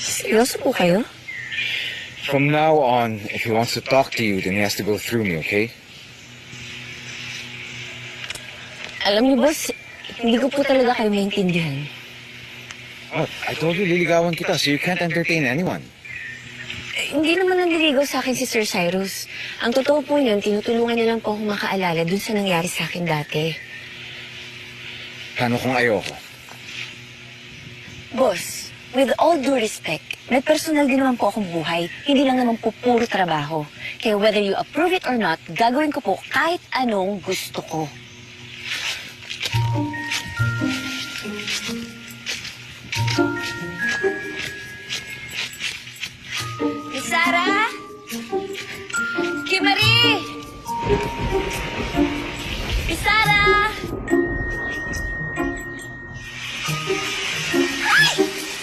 Seryoso po kayo? From now on, if he wants to talk to you, then he has to go through me, okay? Alam niyo, boss, hindi ko po talaga kayo maintindihan. What? I told you liligawan kita, so you can't entertain anyone. Hindi naman nanliligaw sa akin si Sir Cyrus. Ang totoo po yun, tinutulungan niya lang po akong makaalala dun sa nangyari sa akin dati. Paano kung ayoko? Boss, with all due respect, may personal din naman po akong buhay. Hindi lang naman po puro trabaho. Kaya whether you approve it or not, gagawin ko po kahit anong gusto ko.